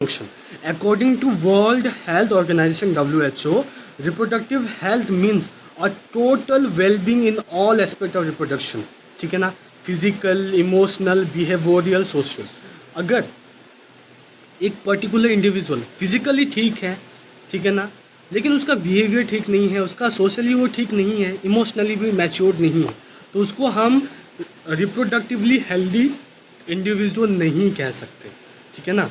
function. According to World Health Organization (WHO), reproductive health means a total well-being in all aspect of reproduction. ठीक है ना, physical, emotional, behavioural, social. अगर एक particular individual physically ठीक है ना, लेकिन उसका बिहेवियर ठीक नहीं है, उसका सोशली वो ठीक नहीं है, इमोशनली भी मैच्योर्ड नहीं है, तो उसको हम रिप्रोडक्टिवली हेल्दी इंडिविजुअल नहीं कह सकते. ठीक है ना,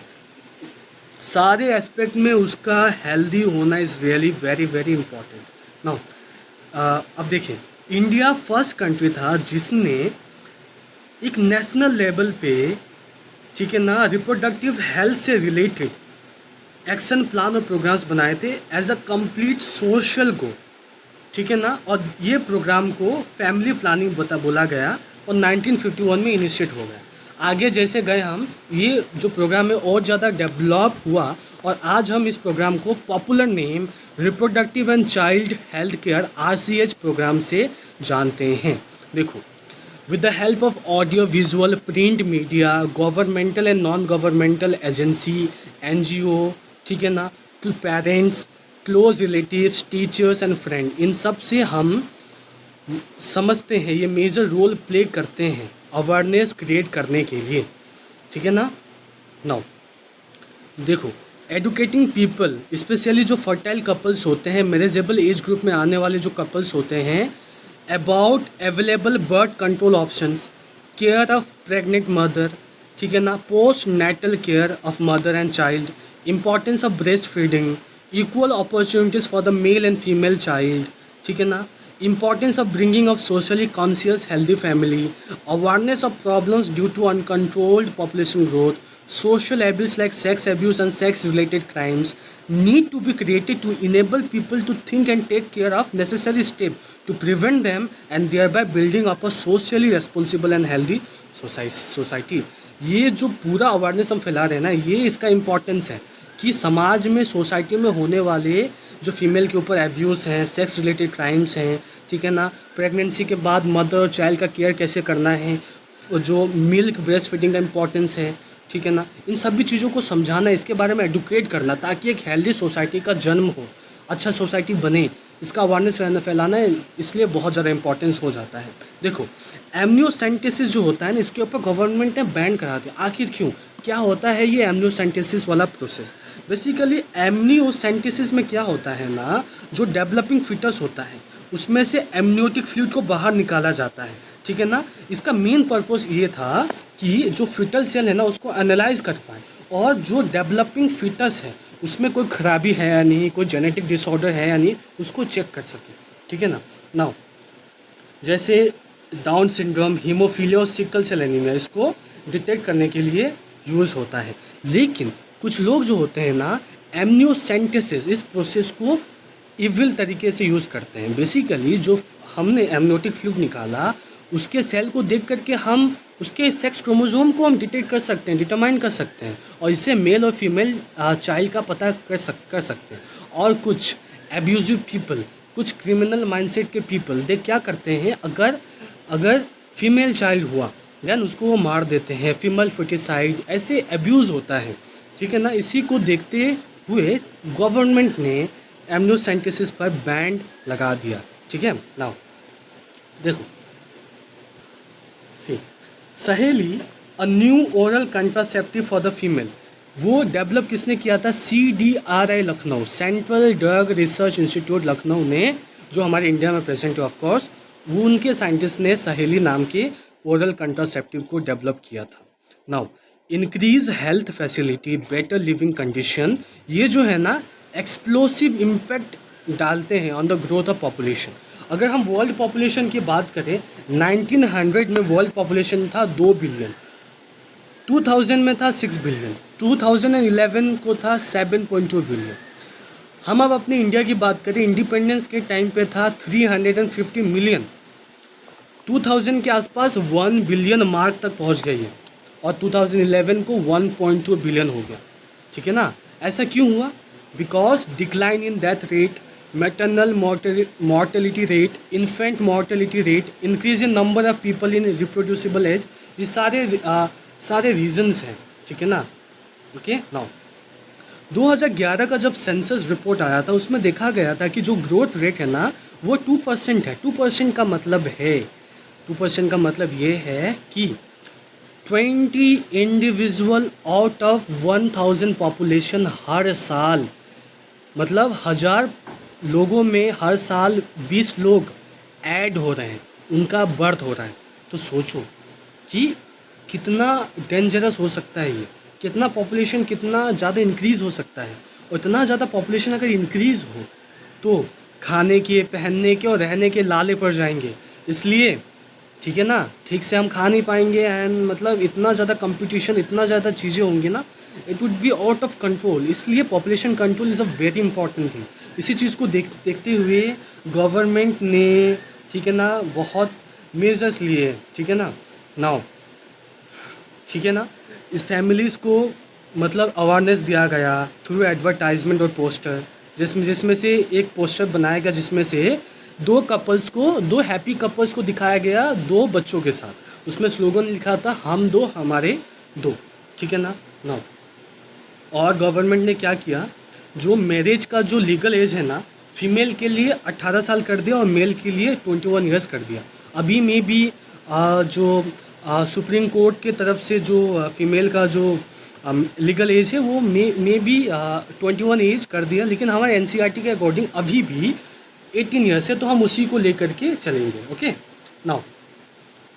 सारे एस्पेक्ट में उसका हेल्दी होना is really very very important. Now अब देखिए, इंडिया फर्स्ट कंट्री था जिसने एक नेशनल लेवल पे, ठीक है ना, रिप्रोडक्टिव हेल्थ से रिलेटेड एक्शन प्लान और प्रोग्राम्स बनाए थे as a complete social goal. ठीक है ना, और ये प्रोग्राम को फैमिली प्लानिंग बोला गया और 1951 में इनिशिएट हो गया. आगे जैसे गए हम, ये जो प्रोग्राम है और ज़्यादा डेवलप हुआ और आज हम इस प्रोग्राम को popular name reproductive and child health care RCH program से जानते हैं. देखो, with the help of audio visual print media, governmental and non governmental agency, NGO, ठीक है ना, to parents, close relatives, teachers and friend, इन सब से हम समझते हैं ये मेजर रोल प्ले करते हैं अवेयरनेस क्रिएट करने के लिए. ठीक है ना. नाउ देखो, एडुकेटिंग पीपल, स्पेशली जो फर्टाइल कपल्स होते हैं, मैरिजेबल एज ग्रुप में आने वाले जो कपल्स होते हैं, about available birth control options, care of pregnant mother, ठीक है ना, postnatal care of mother and child, importance of breast feeding, equal opportunities for the male and female child. ठीक है ना, importance of bringing of socially conscious healthy family, awareness of problems due to uncontrolled population growth, social abuse like sex abuse and sex related crimes need to be created to enable people to think and take care of necessary steps to prevent them and thereby building up a socially responsible and healthy society. ये जो पूरा awareness हम फैला रहे हैं ना, ये इसका इम्पोर्टेंस है कि समाज में, सोसाइटी में होने वाले जो फीमेल के ऊपर एब्यूज़ हैं, सेक्स रिलेटेड क्राइम्स हैं, ठीक है ना, प्रेगनेंसी के बाद मदर और चाइल्ड का केयर कैसे करना है, जो मिल्क ब्रेस्ट फीडिंग का इम्पोर्टेंस है, ठीक है ना, इन सभी चीज़ों को समझाना, इसके बारे में एडुकेट करना, ताकि एक हेल्दी सोसाइटी का जन्म हो, अच्छा सोसाइटी बने, इसका अवेयरनेस फैलाना है, इसलिए बहुत ज़्यादा इंपॉर्टेंस हो जाता है. देखो, एमनियोसेंटेसिस जो होता है ना, इसके ऊपर गवर्नमेंट ने बैन करा दिया. आखिर क्यों, क्या होता है ये एमनियोसेंटेसिस वाला प्रोसेस? बेसिकली एमनियोसेंटेसिस में क्या होता है ना, जो डेवलपिंग फीटस होता है उसमें से एमनियोटिक फ्लूइड को बाहर निकाला जाता है. ठीक है ना, इसका मेन पर्पस ये था कि जो फिटल सेल है ना, उसको एनालाइज कर पाए और जो डेवलपिंग फीटस है उसमें कोई खराबी है या नहीं, कोई जेनेटिक डिसऑर्डर है या नहीं, उसको चेक कर सके. ठीक है ना. नाउ जैसे डाउन सिंड्रोम, हीमोफीलिया और सिकल सेल एनीमिया, इसको डिटेक्ट करने के लिए यूज़ होता है. लेकिन कुछ लोग जो होते हैं ना, एमनियोसेंटेसिस इस प्रोसेस को इविल तरीके से यूज़ करते हैं. बेसिकली जो हमने एमनियोटिक फ्लूइड निकाला, उसके सेल को देख करके हम उसके सेक्स क्रोमोसोम को हम डिटेक्ट कर सकते हैं, डिटरमाइन कर सकते हैं, और इससे मेल और फीमेल चाइल्ड का पता कर सकते हैं. और कुछ एब्यूजिव पीपल, कुछ क्रिमिनल माइंडसेट के पीपल, दे क्या करते हैं, अगर फीमेल चाइल्ड हुआ देन उसको वो मार देते हैं, फीमेल फर्टिसाइड, ऐसे एब्यूज़ होता है. ठीक है ना. इसी को देखते हुए गवर्नमेंट ने एमनियोसेंटेसिस पर बैन लगा दिया. ठीक है. नाउ देखो, सहेली, a new oral contraceptive for the female, वो डेवलप किसने किया था? CDRI Lucknow, central drug research institute Lucknow ने, जो हमारे इंडिया में प्रेजेंट है ऑफ कोर्स, वो उनके साइंटिस्ट ने सहेली नाम के ओरल कंट्रासेप्टिव को डेवलप किया था. Now increase health facility, better living condition, ये जो है ना एक्सप्लोसिव इम्पैक्ट डालते हैं on the growth of population. अगर हम वर्ल्ड पॉपुलेशन की बात करें, 1900 में वर्ल्ड पॉपुलेशन था 2 बिलियन, 2000 में था 6 बिलियन, 2011 को था 7.2 बिलियन. हम अब अपने इंडिया की बात करें, इंडिपेंडेंस के टाइम पे था 350 मिलियन, 2000 के आसपास 1 बिलियन मार्क तक पहुंच गई है, और 2011 को 1.2 बिलियन हो गया. ठीक है ना. ऐसा क्यों हुआ? Because decline in death rate, maternal mortality rate, infant mortality rate, increase in number of people in reproducible age, ये सारे रीजन्स हैं. ठीक है ना. ओके. नाउ 2011 का जब सेंसस रिपोर्ट आया था उसमें देखा गया था कि जो ग्रोथ रेट है ना वो 2% है। 2% का मतलब है 2% का मतलब ये है कि 20 इंडिविजुअल आउट ऑफ 1000 पॉपुलेशन हर साल, मतलब 1000 लोगों में हर साल 20 लोग ऐड हो रहे हैं, उनका बर्थ हो रहा है। तो सोचो कि कितना डेंजरस हो सकता है ये, कितना पॉपुलेशन कितना ज़्यादा इंक्रीज़ हो सकता है। और इतना ज़्यादा पॉपुलेशन अगर इंक्रीज़ हो तो खाने के, पहनने के और रहने के लाले पड़ जाएंगे। इसलिए ठीक है ना, ठीक से हम खा नहीं पाएंगे एंड मतलब इतना ज़्यादा कंपटीशन, इतना ज़्यादा चीज़ें होंगी ना, it would be out of control. इसलिए population control is a very important thing. इसी चीज़ को देखते हुए गवर्नमेंट ने, ठीक है ना, बहुत मेजर्स लिए, ठीक है ना। नाउ ठीक है ना, इस फैमिलीज़ को मतलब अवेयरनेस दिया गया थ्रू एडवर्टाइजमेंट और पोस्टर, जिसमें से एक पोस्टर बनाया गया जिसमें से दो हैप्पी कपल्स को दिखाया गया 2 बच्चों के साथ। उसमें स्लोगन लिखा था हम 2 हमारे 2, ठीक है ना। नाउ और गवर्नमेंट ने क्या किया, जो मैरिज का जो लीगल एज है ना, फीमेल के लिए 18 साल कर दिया और मेल के लिए 21 ईयर्स कर दिया। अभी में भी जो सुप्रीम कोर्ट के तरफ से जो फीमेल का जो लीगल एज है वो मे भी 21 एज कर दिया, लेकिन हमारे एनसीईआरटी के अकॉर्डिंग अभी भी 18 ईयर्स है, तो हम उसी को लेकर के चलेंगे। ओके नाउ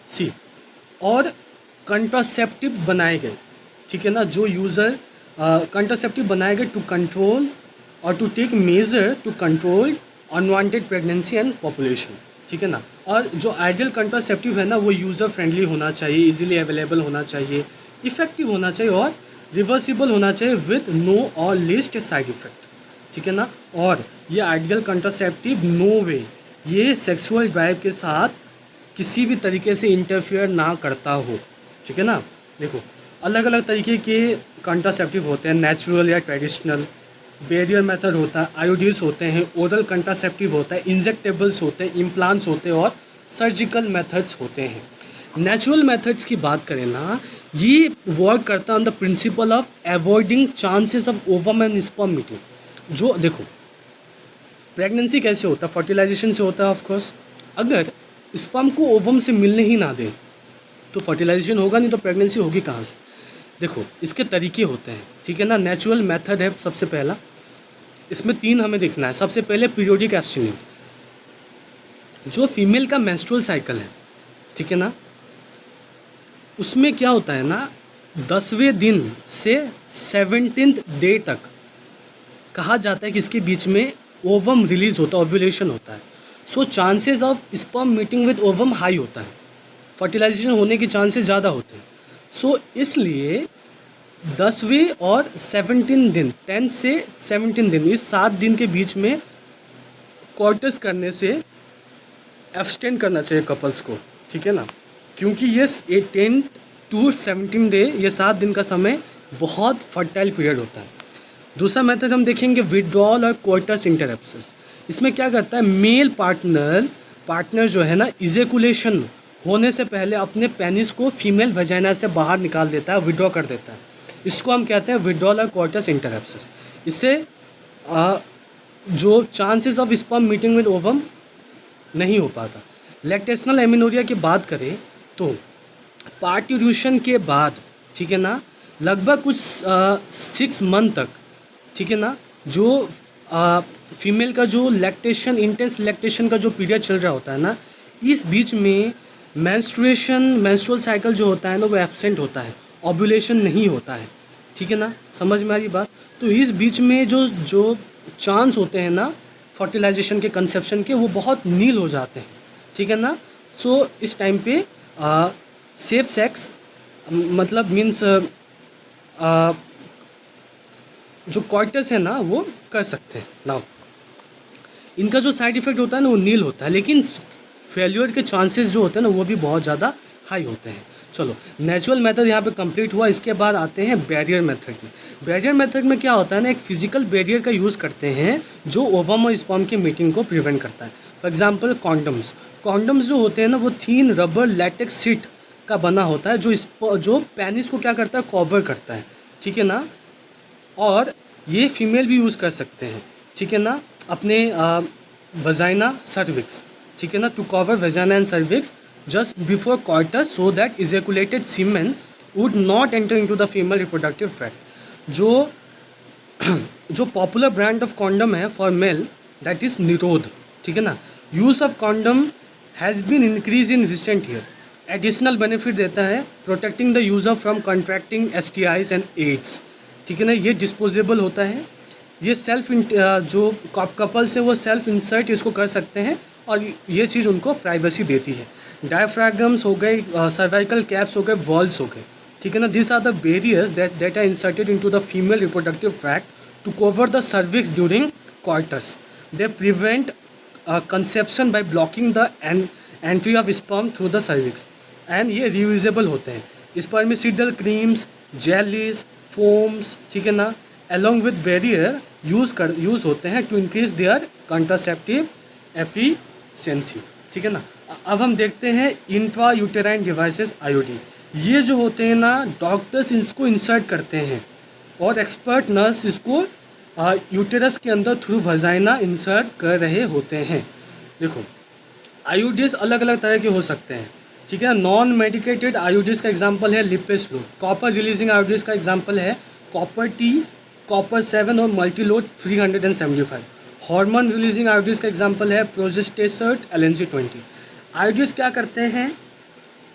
सी, और कंट्रासेप्टिव बनाए गए, ठीक है ना, जो यूज़र कंट्रासेप्टिव बनाए गए टू कंट्रोल और to take measure to control unwanted pregnancy and population, ठीक है ना। और जो आइडियल कंट्रासेप्टिव है ना वो यूज़र फ्रेंडली होना चाहिए, इजीली अवेलेबल होना चाहिए, इफ़ेक्टिव होना चाहिए और रिवर्सिबल होना चाहिए विद नो और लिस्ट साइड इफ़ेक्ट, ठीक है ना। और ये आइडियल कंट्रासेप्टिव नो वे ये सेक्सुअल ड्राइव के साथ किसी भी तरीके से इंटरफेयर ना करता हो, ठीक है ना। देखो अलग अलग तरीके के कंट्रासेप्टिव होते हैं, नेचुरल या ट्रेडिशनल, बैरियर मेथड होता है, आयोडीज होते हैं, ओरल कंट्रासेप्टिव होता है, इंजेक्टेबल्स होते हैं, इम्प्लांट्स होते हैं और सर्जिकल मेथड्स होते हैं। नेचुरल मेथड्स की बात करें ना, ये वर्क करता है on the principle of avoiding chances of ovum and sperm meeting. जो देखो प्रेगनेंसी कैसे होता है, फर्टिलाइजेशन से होता है ऑफकोर्स। अगर स्पर्म को ओवम से मिलने ही ना दें तो फर्टिलाइजेशन होगा नहीं, तो प्रेगनेंसी होगी कहाँ से। देखो इसके तरीके होते हैं, ठीक है ना। नेचुरल मेथड है सबसे पहला, इसमें 3 हमें देखना है। सबसे पहले पीरियोडिक एब्स्टिनिंग, जो फीमेल का मेंस्ट्रुअल साइकिल है, ठीक है ना, उसमें क्या होता है ना, 10वें दिन से 17th डे तक कहा जाता है कि इसके बीच में ओवम रिलीज होता है, ओव्यूलेशन होता है। So chances of sperm meeting with ovum high होता है, फर्टिलाइजेशन होने के चांसेस ज़्यादा होते हैं। सो इसलिए 10वें और 17 दिन, 10 से 17 दिन, इस 7 दिन के बीच में क्वार्टर्स करने से एब्सटेन करना चाहिए कपल्स को, ठीक है ना। क्योंकि ये 10 to 17 डे, ये 7 दिन का समय बहुत फर्टाइल पीरियड होता है। दूसरा मेथड हम देखेंगे विड्रॉल और क्वार्टर्स इंटरप्शंस। इसमें क्या करता है, मेल पार्टनर जो है ना, इजेकुलेशन होने से पहले अपने पेनिस को फीमेल वजाइना से बाहर निकाल देता है, विड्रॉ कर देता है। इसको हम कहते हैं विड्रॉल और क्वार्टर्स इंटरप्शंस। इससे जो chances of sperm meeting with ovum नहीं हो पाता। लैक्टेशनल एमिनोरिया की बात करें तो पार्ट्यूरेशन के बाद, ठीक है ना, लगभग कुछ 6 मंथ तक, ठीक है ना, जो फीमेल का जो लैक्टेशन, इंटेंस लैक्टेशन का जो पीरियड चल रहा होता है ना, इस बीच में मेंस्ट्रुअल साइकिल जो होता है ना वो एब्सेंट होता है, ओव्यूलेशन नहीं होता है, ठीक है ना। समझ में आ रही बात। तो इस बीच में जो चांस होते हैं ना फर्टिलाइजेशन के, कंसेप्शन के, वो बहुत नील हो जाते हैं, ठीक है ना। सो इस टाइम पे सेफ सेक्स मतलब मीन्स जो क्वार्टर्स है ना वो कर सकते हैं। नाउ इनका जो साइड इफ़ेक्ट होता है ना वो नील होता है, लेकिन फेल्यूर के चांसेस जो होते हैं ना वो भी बहुत ज़्यादा हाई होते हैं। चलो नेचुरल मेथड यहाँ पे कंप्लीट हुआ। इसके बाद आते हैं बैरियर मेथड में। बैरियर मेथड में क्या होता है ना, एक फिजिकल बैरियर का यूज़ करते हैं जो ओवम और स्पर्म की मीटिंग को प्रिवेंट करता है। फॉर एग्जांपल कॉन्डम्स जो होते हैं ना वो थीन रबर लैटेक्स सीट का बना होता है, जो पेनिस को क्या करता है, कवर करता है, ठीक है ना। और ये फीमेल भी यूज़ कर सकते हैं, ठीक है ना, अपने वजाइना सर्विक्स, ठीक है ना, to cover vagina and cervix just before coitus so that ejaculated semen would not enter into the female reproductive tract. जो पॉपुलर ब्रांड ऑफ कॉन्डम है for male that is Nirodh, ठीक है ना। Use of condom has been increase in recent year. Additional benefit देता है protecting the user from contracting STIs and AIDS, ठीक है ना। ये डिस्पोजेबल होता है, ये जो कपल्स है वो सेल्फ इंसर्ट इसको कर सकते हैं और ये चीज़ उनको प्राइवेसी देती है। डायफ्रागम्स हो गए, सर्वाइकल कैप्स हो गए, वॉल्स हो गए, ठीक है ना। This are the barriers that are inserted into the female reproductive tract to cover the cervix during coitus. They prevent conception by blocking the entry of sperm through the cervix and ये reusable होते हैं। स्पर्मिसिडल creams, jellies, foams, ठीक है ना, along with barrier use होते हैं to increase their contraceptive efficiency, ठीक है ना। अब हम देखते हैं इंट्रा यूटेराइन डिवाइसेस IUD। ये जो होते हैं ना, डॉक्टर्स इसको इंसर्ट करते हैं और एक्सपर्ट नर्स इसको यूटेरस के अंदर थ्रू वजाइना इंसर्ट कर रहे होते हैं। देखो IUDs अलग अलग तरह के हो सकते हैं, ठीक है। नॉन मेडिकेटेड IUDs का एग्जांपल है लिपेस्लो। कॉपर रिलीजिंग IUDs का एग्जांपल है कॉपर T, कॉपर 7 और मल्टीलोड 375। हार्मोन रिलीजिंग IUDs का एग्जांपल है प्रोजेस्टेसर्ट LNG-20। IUDs क्या करते हैं,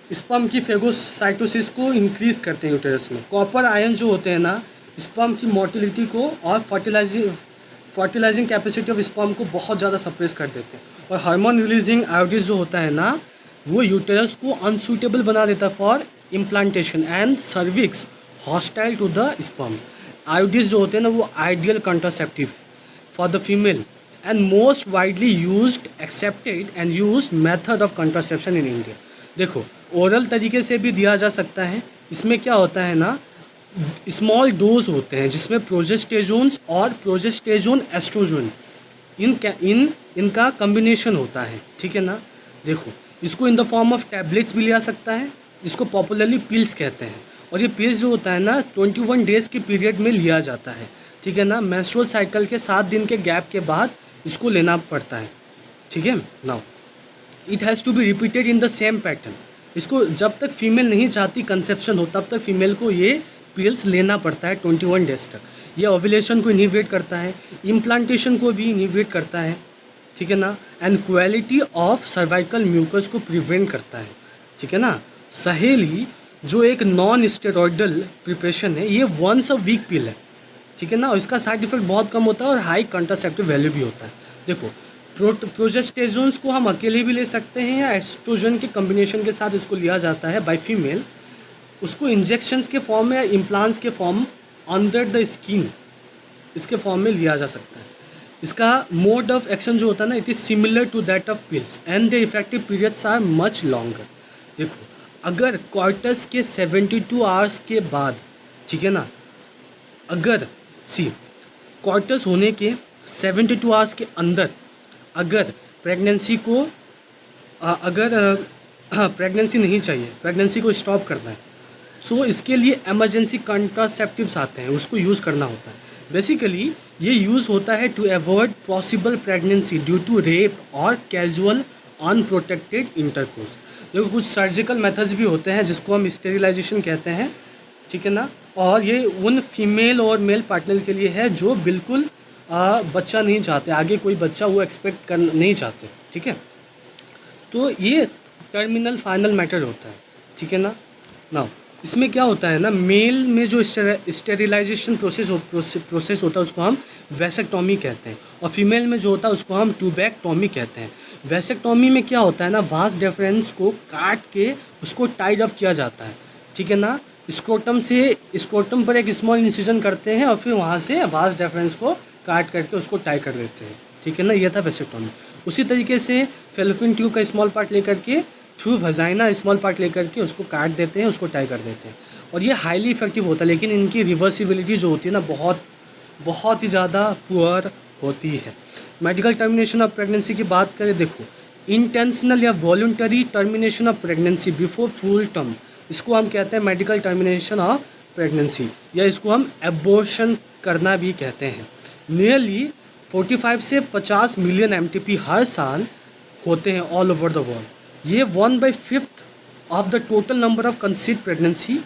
स्पर्म की फेगोसाइटोसिस को इंक्रीज़ करते हैं यूटेरस में। कॉपर आयन जो होते हैं ना, स्पर्म की मोटिलिटी को और फर्टिलाइजिंग कैपेसिटी ऑफ स्पर्म को बहुत ज़्यादा सप्रेस कर देते हैं। और हार्मोन रिलीजिंग IUDs जो होता है ना, वो यूटेरस को अनसूटेबल बना देता है for implantation and cervix hostile to the sperms. IUDs जो होते हैं ना, वो ideal contraceptive for the female and most widely used, accepted and used method of contraception in India. देखो ओरल तरीके से भी दिया जा सकता है। इसमें क्या होता है ना, स्मॉल डोज होते हैं जिसमें प्रोजेस्टेजोन्स और प्रोजेस्टेजोन एस्ट्रोजन इनका कम्बिनेशन होता है, ठीक है ना। देखो इसको in the form of tablets भी लिया सकता है, इसको पॉपुलरली पिल्स कहते हैं। और ये पिल्स जो होता है ना 21 डेज़ के पीरियड में लिया जाता है, ठीक है ना। मेंस्ट्रुअल साइकिल के 7 दिन के गैप के बाद इसको लेना पड़ता है, ठीक है। Now it has to be repeated in the same pattern. इसको जब तक फीमेल नहीं चाहती कंसेप्शन हो तब तक फीमेल को ये पिल्स लेना पड़ता है 21 डेज तक। ये ओव्यूलेशन को इनहिबिट करता है, इम्प्लांटेशन को भी इनहिबिट करता है, ठीक है ना। And quality of cervical mucus को प्रिवेंट करता है, ठीक है ना। सहेली जो एक नॉन स्टेरॉइडल प्रिपरेशन है, ये वंस अ वीक पिल है, ठीक है ना। और इसका साइड इफेक्ट बहुत कम होता है और हाई कॉन्ट्रासेप्टिव वैल्यू भी होता है। देखो प्रोजेस्टेजोन्स को हम अकेले भी ले सकते हैं या एस्ट्रोजन के कम्बिनेशन के साथ इसको लिया जाता है बाय फीमेल। उसको इंजेक्शंस के फॉर्म में या इम्प्लांट्स के फॉर्म अंडर द स्किन इसके फॉर्म में लिया जा सकता है। इसका मोड ऑफ एक्शन जो होता है ना, it is similar to that of pills and the effective periods are much longer. देखो अगर क्वार्टर्स के 72 आवर्स के बाद, ठीक है ना, अगर क्वार्टर्स होने के 72 आवर्स के अंदर अगर प्रेगनेंसी नहीं चाहिए, प्रेगनेंसी को स्टॉप करना है, सो इसके लिए इमरजेंसी कॉन्ट्रासेप्टिव्स आते हैं, उसको यूज़ करना होता है। बेसिकली ये यूज़ होता है to avoid possible pregnancy due to rape और कैजुअल अनप्रोटेक्टेड इंटरकोर्स। देखो कुछ सर्जिकल मेथड्स भी होते हैं जिसको हम स्टेरिलाइजेशन कहते हैं, ठीक है ना। और ये उन फीमेल और मेल पार्टनर के लिए है जो बिल्कुल बच्चा नहीं चाहते, आगे कोई बच्चा वो एक्सपेक्ट कर नहीं चाहते, ठीक है। तो ये टर्मिनल फाइनल मैटर होता है, ठीक है ना। नाउ इसमें क्या होता है ना, मेल में जो स्टेरिलाइजेशन प्रोसेस होता है उसको हम वैसेक्टॉमी कहते हैं, और फीमेल में जो होता है उसको हम ट्यूबेक्टॉमी कहते हैं। वैसेक्टॉमी में क्या होता है ना, वास डिफरेंस को काट के उसको टाइड अप किया जाता है, ठीक है ना। स्क्रोटम पर एक स्मॉल इंसिजन करते हैं और फिर वहाँ से वास डिफरेंस को काट करके उसको टाई कर देते हैं, ठीक है ना। ये था वैसेक्टॉमी। उसी तरीके से फेलोपियन ट्यूब का स्मॉल पार्ट लेकर के थ्रू वजाइना स्मॉल पार्ट लेकर के उसको काट देते हैं, उसको टाई कर देते हैं, और ये हाईली इफेक्टिव होता है। लेकिन इनकी रिवर्सिबिलिटी जो होती है ना, बहुत ही ज़्यादा पुअर होती है। मेडिकल टर्मिनेशन ऑफ प्रेगनेंसी की बात करें, देखो इंटेंशनल या voluntary termination of pregnancy before full term, इसको हम कहते हैं मेडिकल टर्मिनेशन ऑफ प्रेगनेंसी, या इसको हम एबॉर्शन करना भी कहते हैं। नियरली 45 से 50 मिलियन MTP हर साल होते हैं ऑल ओवर द वर्ल्ड। ये 1/5 of the total number of conceived pregnancy,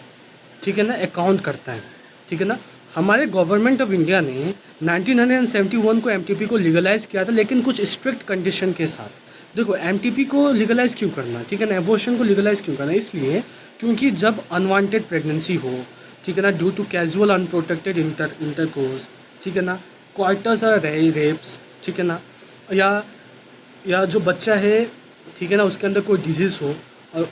ठीक है ना, अकाउंट करता है, ठीक है ना। हमारे गवर्नमेंट ऑफ इंडिया ने 1971 को MTP को लीगलाइज़ किया था, लेकिन कुछ स्ट्रिक्ट कंडीशन के साथ। देखो MTP को लीगलाइज़ क्यों करना, ठीक है ना, एबॉर्शन को लीगलाइज़ क्यों करना, इसलिए क्योंकि जब अनवांटेड प्रेगनेंसी हो, ठीक है ना, due to casual unprotected intercourse, ठीक है ना, क्वार्टर्स और रेप्स, ठीक है ना, या जो बच्चा है, ठीक है ना, उसके अंदर कोई डिजीज़ हो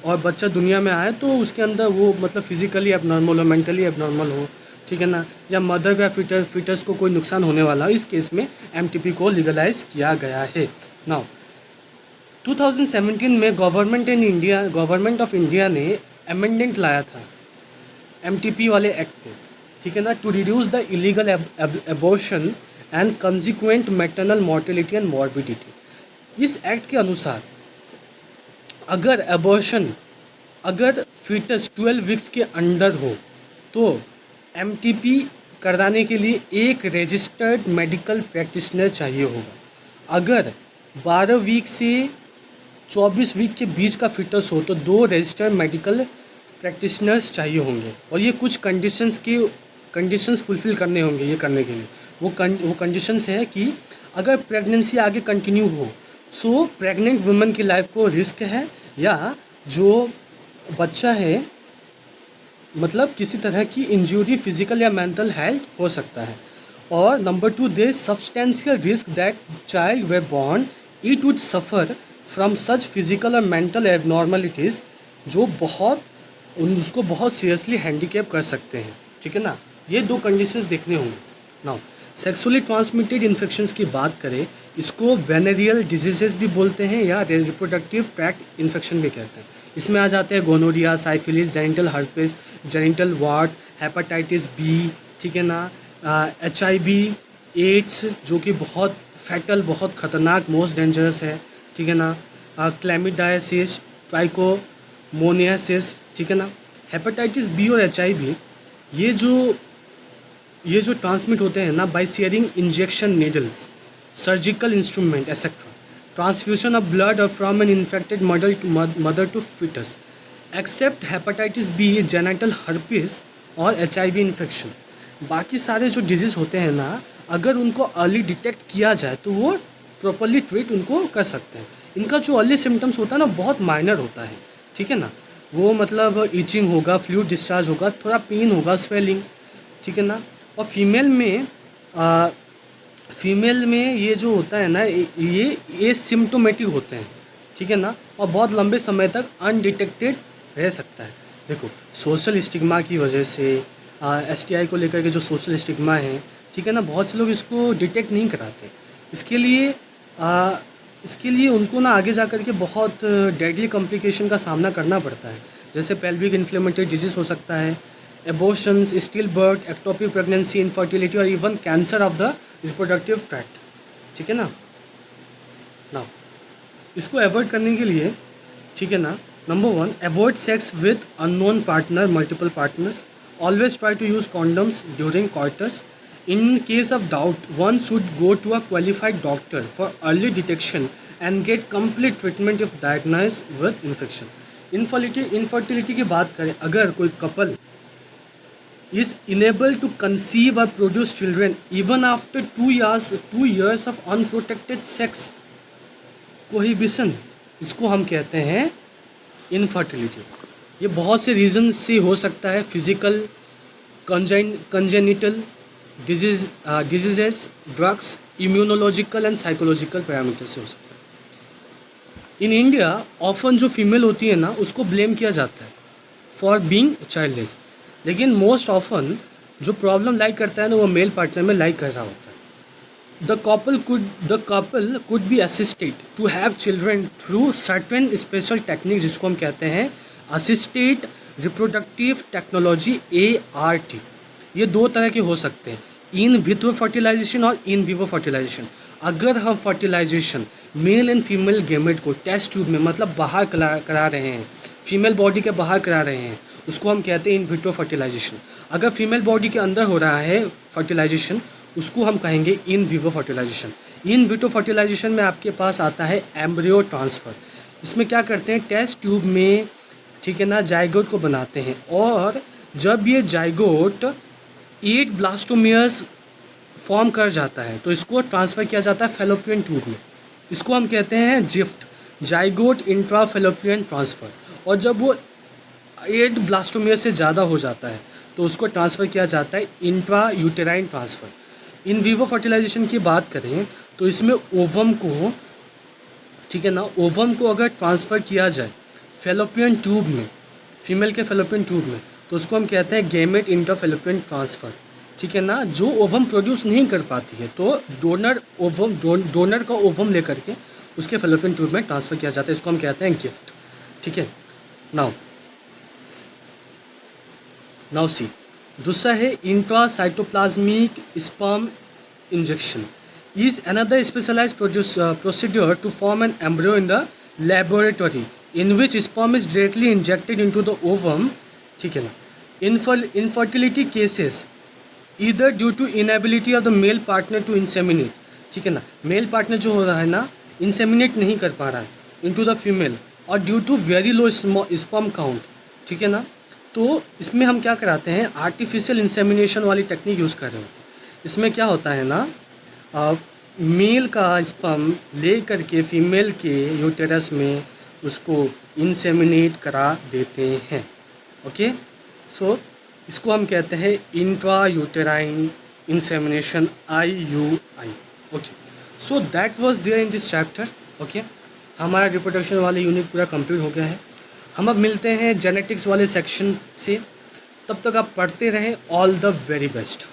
और बच्चा दुनिया में आए तो उसके अंदर वो मतलब फिजिकली एबनॉर्मल हो, मेंटली एबनॉर्मल हो, ठीक है ना, या मदर या फिटस को कोई नुकसान होने वाला हो, इस केस में MTP को लीगलाइज किया गया है। नाउ 2017 में गवर्नमेंट ऑफ इंडिया ने अमेंडमेंट लाया था MTP वाले एक्ट पे, ठीक है ना, to reduce the illegal abortion and consequent maternal mortality and morbidity. इस एक्ट के अनुसार अगर फीटस 12 वीक्स के अंडर हो तो MTP कराने के लिए एक रजिस्टर्ड मेडिकल प्रैक्टिशनर चाहिए होगा। अगर 12 वीक से 24 वीक के बीच का फिटस हो तो 2 रजिस्टर्ड मेडिकल प्रैक्टिशनर्स चाहिए होंगे, और ये कुछ कंडीशंस फुलफ़िल करने होंगे ये करने के लिए। वो कंडीशंस है कि अगर प्रेगनेंसी आगे कंटिन्यू हो, सो प्रेग्नेंट वुमेन की लाइफ को रिस्क है, या जो बच्चा है मतलब किसी तरह की इंजरी फिजिकल या मेंटल हेल्थ हो सकता है। और number 2, there is substantial risk that child were born it would suffer from such physical और मेंटल एबनॉर्मलिटीज़ जो उसको बहुत सीरियसली हैंडीकैप कर सकते हैं, ठीक है ना। ये 2 कंडीशंस देखने होंगे। नाउ सेक्सुअली ट्रांसमिटेड इन्फेक्शंस की बात करें, इसको वेनेरियल डिजीजेस भी बोलते हैं या रिप्रोडक्टिव ट्रैक्ट इन्फेक्शन भी कहते हैं। इसमें आ जाते हैं gonorrhoea, syphilis, genital herpes, genital wart, hepatitis B, ठीक है ना, HIV, एड्स जो कि बहुत फैटल, बहुत ख़तरनाक, मोस्ट डेंजरस है, ठीक है ना, क्लैमिडाइसिस, ट्राइकोमोनियासिस, ठीक है ना। हेपेटाइटिस बी और HIV ये जो ट्रांसमिट होते हैं ना by sharing injection needles, surgical instrument etcetera, transfusion of blood और from an infected mother to foetus. Except hepatitis B, genital herpes और HIV इन्फेक्शन। बाकी सारे जो डिजीज़ होते हैं ना, अगर उनको अर्ली डिटेक्ट किया जाए तो वो प्रॉपरली ट्रीट उनको कर सकते हैं। इनका जो अर्ली सिम्टम्स होता है ना बहुत माइनर होता है, ठीक है ना। वो मतलब ईचिंग होगा, फ्लूइड डिस्चार्ज होगा, थोड़ा पेन होगा, स्वेलिंग, ठीक है ना। और फीमेल में ये जो होता है ना, ये सिम्टोमेटिक होते हैं, ठीक है ना, और बहुत लंबे समय तक अनडिटेक्टेड रह सकता है। देखो सोशल स्टिग्मा की वजह से STI को लेकर के जो सोशल स्टिग्मा है, ठीक है ना, बहुत से लोग इसको डिटेक्ट नहीं कराते। इसके लिए उनको ना आगे जा कर के बहुत डेडली कॉम्प्लिकेशन का सामना करना पड़ता है, जैसे पेल्विक इन्फ्लेमेटरी डिजीज़ हो सकता है, abortions, stillbirth, ectopic pregnancy, infertility और even cancer of the reproductive tract, ठीक है ना। इसको अवॉइड करने के लिए, ठीक है ना, number 1, avoid sex with unknown partner, multiple partners, always try to use condoms during coitus. In case of doubt, one should go to a qualified doctor for early detection and get complete treatment if diagnosed with infection. Infertility की बात करें, अगर कोई couple is unable to conceive or produce children even after 2 years of unprotected sex cohabitation, इसको हम कहते हैं infertility. ये बहुत से रीज़न से हो सकता है, physical, congenital diseases, drugs, immunological and psychological parameter से हो सकता है। इन इंडिया ऑफन जो फीमेल होती है ना उसको ब्लेम किया जाता है फॉर बीइंग चाइल्डलेस, लेकिन मोस्ट ऑफन जो प्रॉब्लम लाइक करता है ना वो मेल पार्टनर में लाइक कर रहा होता है। The couple could be assisted to have children through certain special technique जिसको हम कहते हैं असिस्टेड रिप्रोडक्टिव टेक्नोलॉजी, ART। ये 2 तरह के हो सकते हैं, इन विट्रो फर्टिलाइजेशन और इन विवो फर्टिलाइजेशन। अगर हम fertilization male and female gamete को टेस्ट ट्यूब में मतलब बाहर करा रहे हैं, फीमेल बॉडी के बाहर करा रहे हैं, उसको हम कहते हैं इन विट्रो फर्टिलाइजेशन। अगर फीमेल बॉडी के अंदर हो रहा है फर्टिलाइजेशन, उसको हम कहेंगे in vivo fertilization. In vitro fertilization में आपके पास आता है एम्ब्रियो ट्रांसफ़र। इसमें क्या करते हैं, टेस्ट ट्यूब में, ठीक है ना, जाइगोट को बनाते हैं, और जब ये जाइगोट 8 ब्लास्टोमियर्स फॉर्म कर जाता है तो इसको ट्रांसफ़र किया जाता है फेलोपियन ट्यूब में। इसको हम कहते हैं gift, zygote intra fallopian transfer. और जब वो 8 ब्लास्टोमियर से ज़्यादा हो जाता है तो उसको ट्रांसफ़र किया जाता है intrauterine transfer. In vivo fertilization की बात करें तो इसमें ओवम को, ठीक है ना, ओवम को अगर ट्रांसफ़र किया जाए फेलोपियन ट्यूब में, फीमेल के फेलोपियन ट्यूब में, तो उसको हम कहते हैं गैमेट इंट्रा फेलोपियन ट्रांसफ़र, ठीक है ना। जो ओवम प्रोड्यूस नहीं कर पाती है तो डोनर का ओवम लेकर के उसके फेलोपियन ट्यूब में ट्रांसफ़र किया जाता है, इसको हम कहते हैं गिफ्ट, ठीक है। नाउ सी, दूसरा है intracytoplasmic sperm injection is another specialized procedure to form an embryo in the laboratory in which sperm is directly injected into the ovum, ठीक है ना। infertility cases either due to inability of the male partner to inseminate, ठीक है ना, male partner जो हो रहा है ना इंसेमिनेट नहीं कर पा रहा है इनटू द फीमेल, और due to very low sperm count, ठीक है ना, तो इसमें हम क्या कराते हैं, आर्टिफिशियल इंसेमिनेशन वाली टेक्निक यूज़ कर रहे होते हैं। इसमें क्या होता है ना, मेल का स्पर्म ले करके फीमेल के यूटेरस में उसको इंसेमिनेट करा देते हैं। ओके, सो इसको हम कहते हैं intrauterine insemination, IUI। Okay, so that was there in this chapter. Okay, हमारा रिप्रोडक्शन वाले यूनिट पूरा कंप्लीट हो गया है। हम अब मिलते हैं जेनेटिक्स वाले सेक्शन से, तब तक आप पढ़ते रहें। All the very best.